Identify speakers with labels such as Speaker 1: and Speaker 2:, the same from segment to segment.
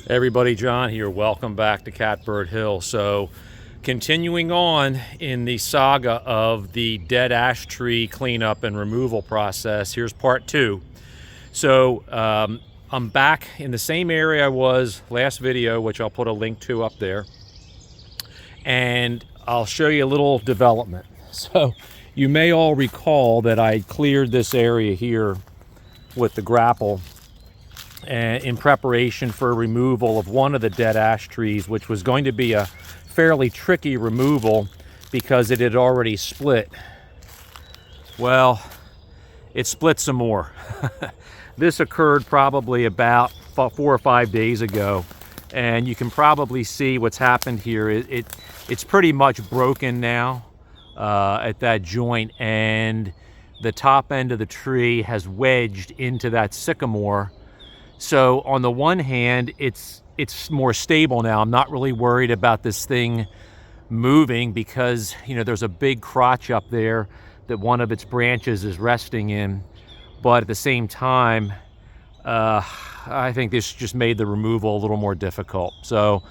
Speaker 1: Everybody, John here. Welcome back to Catbird Hill. So, continuing on in the saga of the dead ash tree cleanup and removal process, here's part two. So, I'm back in the same area I was last video, which I'll put a link to up there. And I'll show you a little development. So, you may all recall that I cleared this area here with the grapple and in preparation for removal of one of the dead ash trees, which was going to be a fairly tricky removal because it had already split. Well, it split some more. This occurred probably about 4 or 5 days ago, and you can probably see what's happened here. It's pretty much broken now at that joint, and the top end of the tree has wedged into that sycamore. So on the one hand, it's more stable now. I'm not really worried about this thing moving because, you know, there's a big crotch up there that one of its branches is resting in. But at the same time, I think this just made the removal a little more difficult. So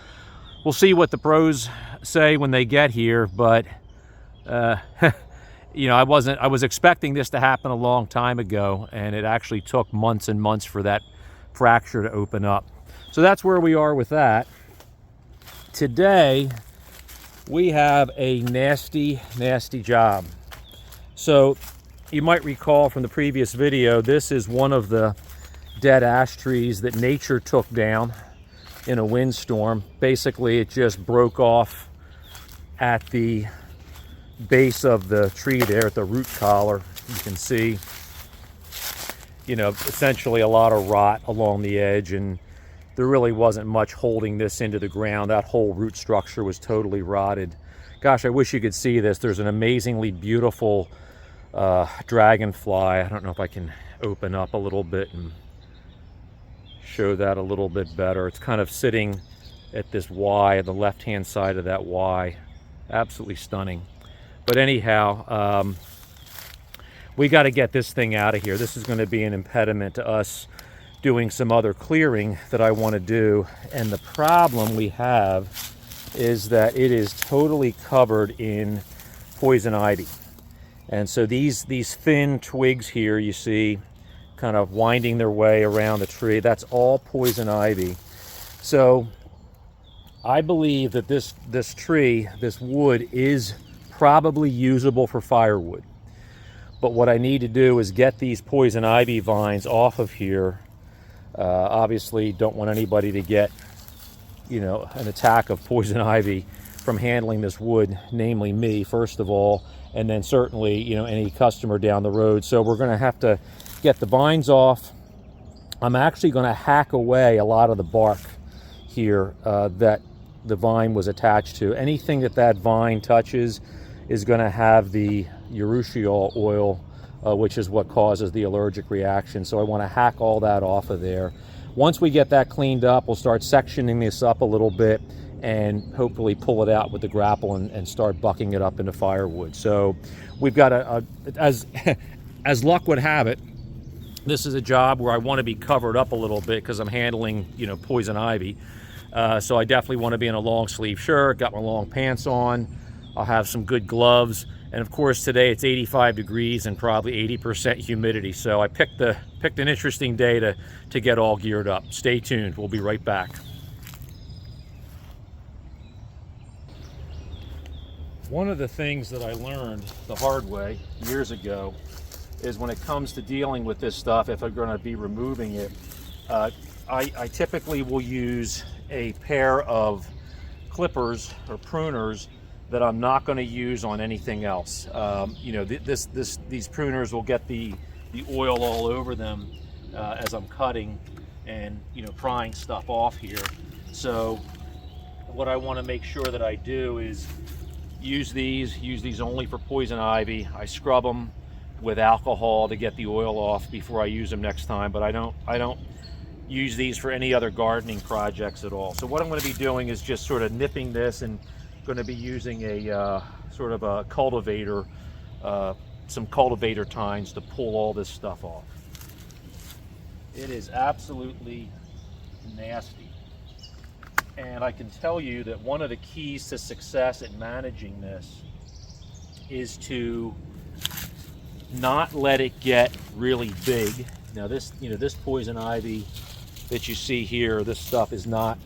Speaker 1: we'll see what the pros say when they get here. But, you know, I was expecting this to happen a long time ago, and it actually took months and months for that fracture to open up. So that's where we are with that. Today we have a nasty job. So you might recall from the previous video, this is one of the dead ash trees that nature took down in a windstorm. Basically, it just broke off at the base of the tree there at the root collar. You can see, you know, essentially a lot of rot along the edge, and there really wasn't much holding this into the ground. That whole root structure was totally rotted. Gosh, I wish you could see this. There's an amazingly beautiful dragonfly. I don't know if I can open up a little bit and show that a little bit better. It's kind of sitting at this Y, at the left-hand side of that Y. Absolutely stunning. But anyhow, we got to get this thing out of here. This is going to be an impediment to us doing some other clearing that I want to do. And the problem we have is that it is totally covered in poison ivy. And so these thin twigs here, you see, kind of winding their way around the tree, that's all poison ivy. So I believe that this tree, this wood, is probably usable for firewood. But what I need to do is get these poison ivy vines off of here. Obviously, don't want anybody to get, you know, an attack of poison ivy from handling this wood, namely me, first of all, and then certainly, you know, any customer down the road. So we're going to have to get the vines off. I'm actually going to hack away a lot of the bark here that the vine was attached to. Anything that vine touches is going to have the urushiol oil, which is what causes the allergic reaction. So I want to hack all that off of there. Once we get that cleaned up, we'll start sectioning this up a little bit and hopefully pull it out with the grapple and start bucking it up into firewood. So we've got as luck would have it, this is a job where I want to be covered up a little bit because I'm handling, you know, poison ivy. So I definitely want to be in a long sleeve shirt, got my long pants on. I'll have some good gloves, and of course today it's 85 degrees and probably 80% humidity. So I picked an interesting day to get all geared up. Stay tuned. We'll be right back. One of the things that I learned the hard way years ago is when it comes to dealing with this stuff, if I'm going to be removing it, I typically will use a pair of clippers or pruners that I'm not going to use on anything else. You know, these pruners will get the oil all over them as I'm cutting and, you know, prying stuff off here. So what I want to make sure that I do is use these only for poison ivy. I scrub them with alcohol to get the oil off before I use them next time, but I don't use these for any other gardening projects at all. So what I'm going to be doing is just sort of nipping this, and going to be using a sort of a cultivator, some cultivator tines to pull all this stuff off. It is absolutely nasty. And I can tell you that one of the keys to success at managing this is to not let it get really big. Now this, this poison ivy that you see here, this stuff is not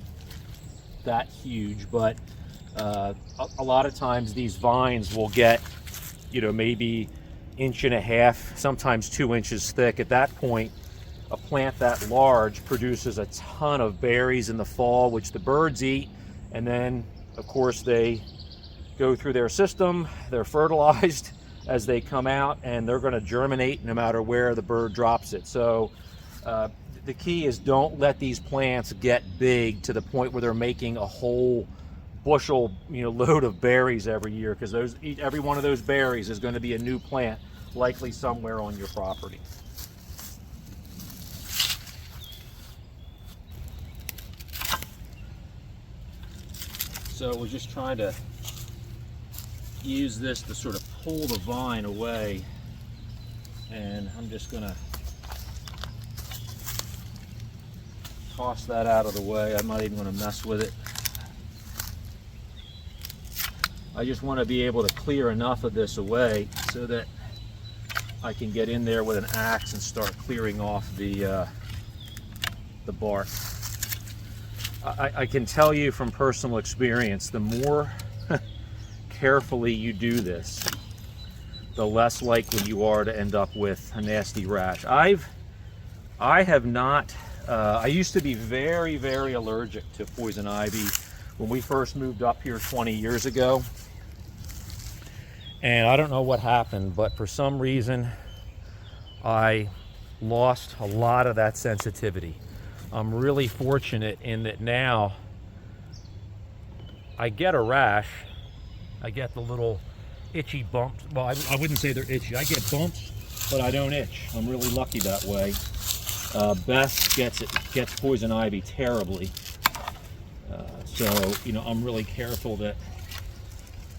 Speaker 1: that huge, but a lot of times these vines will get, maybe 1.5 inches, sometimes 2 inches thick. At that point, a plant that large produces a ton of berries in the fall, which the birds eat, and then of course they go through their system, they're fertilized as they come out, and they're going to germinate no matter where the bird drops it. So the key is don't let these plants get big to the point where they're making a whole bushel load of berries every year, because every one of those berries is going to be a new plant, likely somewhere on your property. So we're just trying to use this to sort of pull the vine away, and I'm just going to toss that out of the way. I'm not even going to mess with it. I just want to be able to clear enough of this away so that I can get in there with an axe and start clearing off the bark. I can tell you from personal experience, the more carefully you do this, the less likely you are to end up with a nasty rash. I have not, I used to be very, very allergic to poison ivy when we first moved up here 20 years ago. And I don't know what happened, but for some reason, I lost a lot of that sensitivity. I'm really fortunate in that now I get a rash. I get the little itchy bumps. Well, I wouldn't say they're itchy. I get bumps, but I don't itch. I'm really lucky that way. Beth gets poison ivy terribly. So, I'm really careful that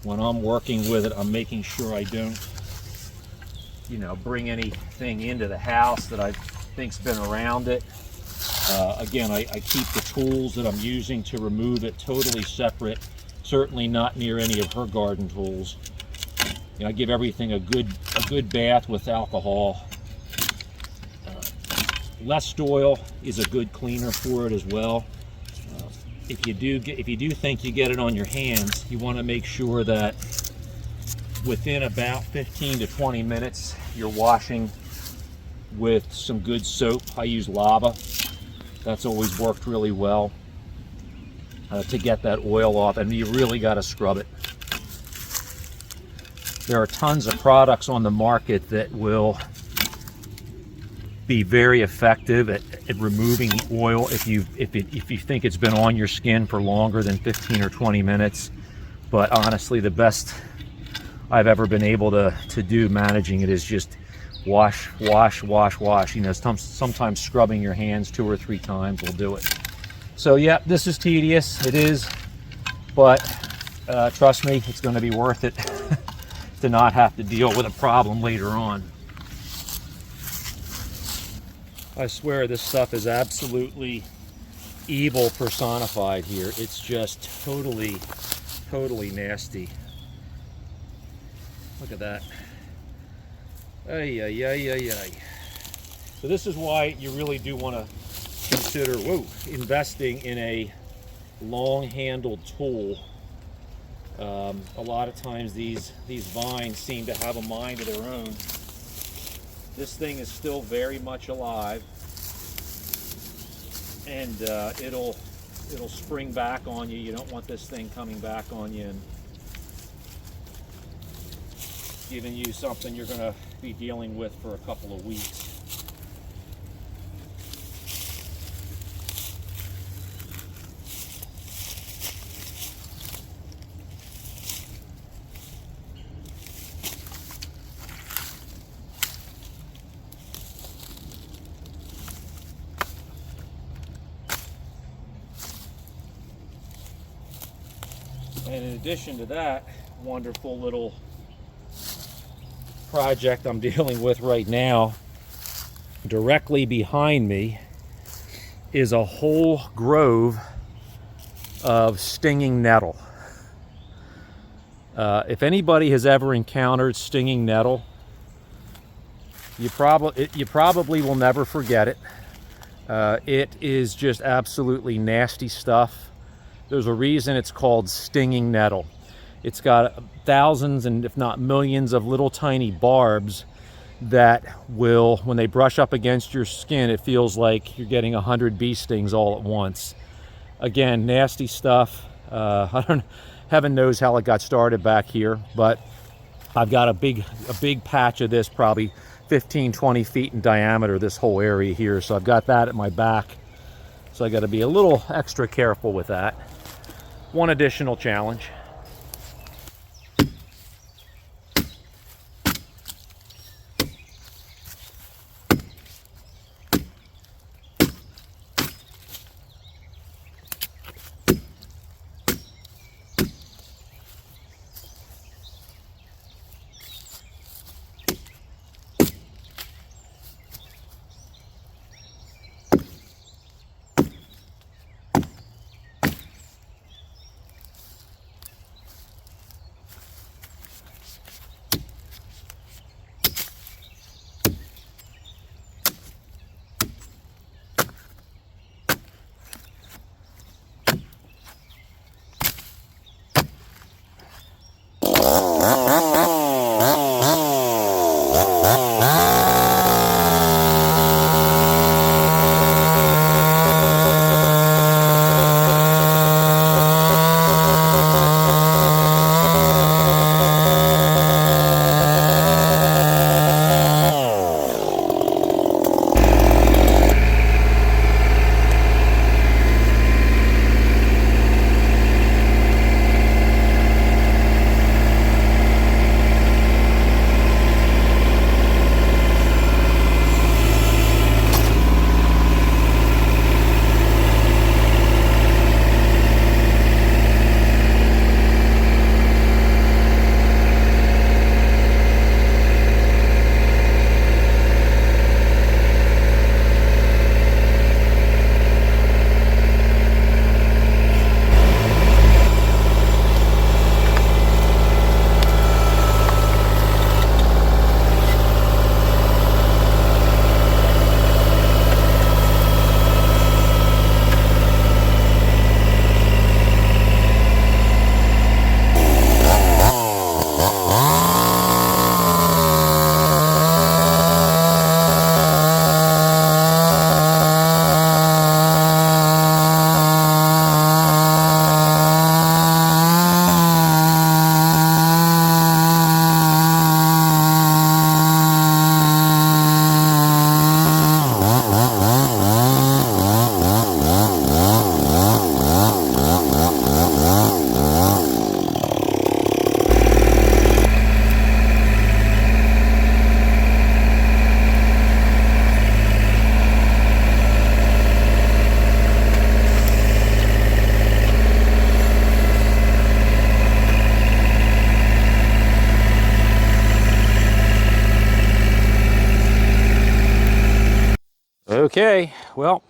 Speaker 1: when I'm working with it, I'm making sure I don't, bring anything into the house that I think's been around it. Again, I keep the tools that I'm using to remove it totally separate, certainly not near any of her garden tools. I give everything a good bath with alcohol. Less oil is a good cleaner for it as well. If you do think you get it on your hands, you want to make sure that within about 15 to 20 minutes you're washing with some good soap. I use lava. That's always worked really well to get that oil off, and you really got to scrub it. There are tons of products on the market that will be very effective at removing the oil if you think it's been on your skin for longer than 15 or 20 minutes. But honestly, the best I've ever been able to do managing it is just wash. Sometimes scrubbing your hands 2 or 3 times will do it. So yeah, this is tedious, it is, but trust me, it's going to be worth it to not have to deal with a problem later on. I swear this stuff is absolutely evil personified here. It's just totally nasty. Look at that. Ay, ay, ay, ay, ay. So this is why you really do want to consider investing in a long-handled tool. A lot of times these vines seem to have a mind of their own. This thing is still very much alive, and it'll spring back on you. You don't want this thing coming back on you and giving you something you're going to be dealing with for a couple of weeks. And in addition to that wonderful little project I'm dealing with right now, directly behind me is a whole grove of stinging nettle. If anybody has ever encountered stinging nettle, you probably will never forget it. It is just absolutely nasty stuff. There's a reason it's called stinging nettle. It's got thousands and if not millions of little tiny barbs that will, when they brush up against your skin, it feels like you're getting 100 bee stings all at once. Again, nasty stuff. Heaven knows how it got started back here, but I've got a big patch of this, probably 15, 20 feet in diameter, this whole area here. So I've got that at my back. So I got to be a little extra careful with that. One additional challenge. Okay, well,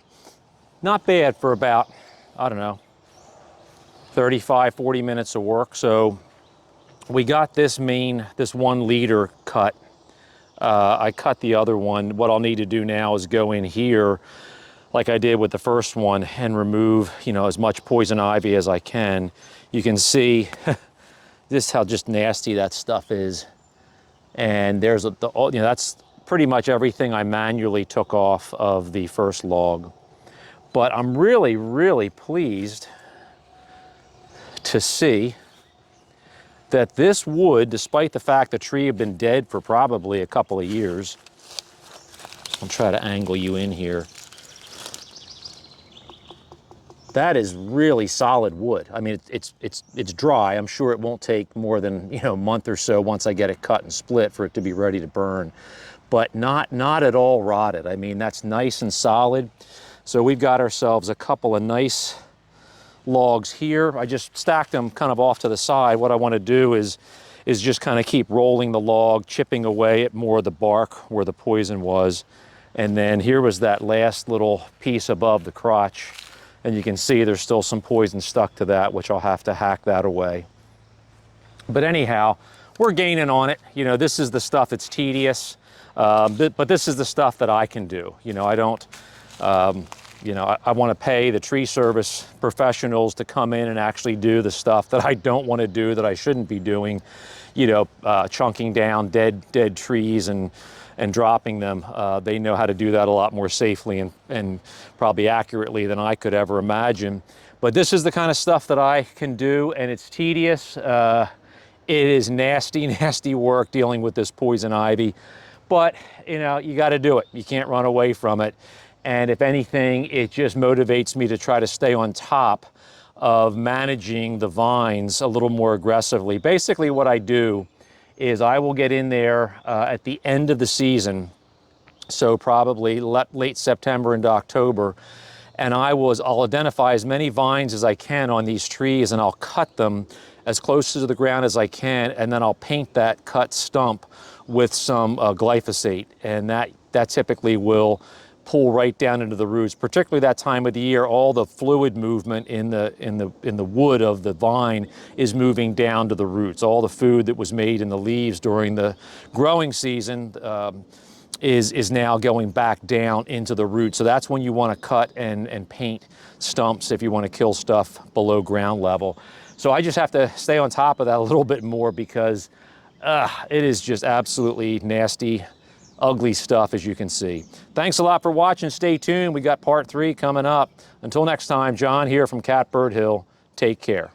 Speaker 1: not bad for about, I don't know, 35, 40 minutes of work. So we got this 1 liter cut. I cut the other one. What I'll need to do now is go in here like I did with the first one and remove, as much poison ivy as I can. You can see this how just nasty that stuff is. And there's that's pretty much everything I manually took off of the first log. But I'm really, really pleased to see that this wood, despite the fact the tree had been dead for probably a couple of years, I'll try to angle you in here. That is really solid wood. I mean, it's dry. I'm sure it won't take more than a month or so once I get it cut and split for it to be ready to burn. But not at all rotted. I mean, that's nice and solid. So we've got ourselves a couple of nice logs here. I just stacked them kind of off to the side. What I want to do is just kind of keep rolling the log, chipping away at more of the bark where the poison was. And then here was that last little piece above the crotch. And you can see there's still some poison stuck to that, which I'll have to hack that away. But anyhow, we're gaining on it. You know, this is the stuff that's tedious, but this is the stuff that I can do. You know, I don't, you know, I want to pay the tree service professionals to come in and actually do the stuff that I don't want to do, that I shouldn't be doing. You know, chunking down dead trees and dropping them. They know how to do that a lot more safely and probably accurately than I could ever imagine. But this is the kind of stuff that I can do, and it's tedious. It is nasty, nasty work dealing with this poison ivy, but you know, you got to do it. You can't run away from it. And if anything, it just motivates me to try to stay on top of managing the vines a little more aggressively. Basically what I do is I will get in there at the end of the season, so probably late September into October, and I'll identify as many vines as I can on these trees, and I'll cut them as close to the ground as I can, and then I'll paint that cut stump with some glyphosate, and that typically will pull right down into the roots. Particularly that time of the year, all the fluid movement in the wood of the vine is moving down to the roots. All the food that was made in the leaves during the growing season is now going back down into the roots. So that's when you want to cut and paint stumps if you want to kill stuff below ground level. So I just have to stay on top of that a little bit more, because it is just absolutely nasty, ugly stuff, as you can see. Thanks a lot for watching. Stay tuned. We got part 3 coming up. Until next time, John here from Catbird Hill. Take care.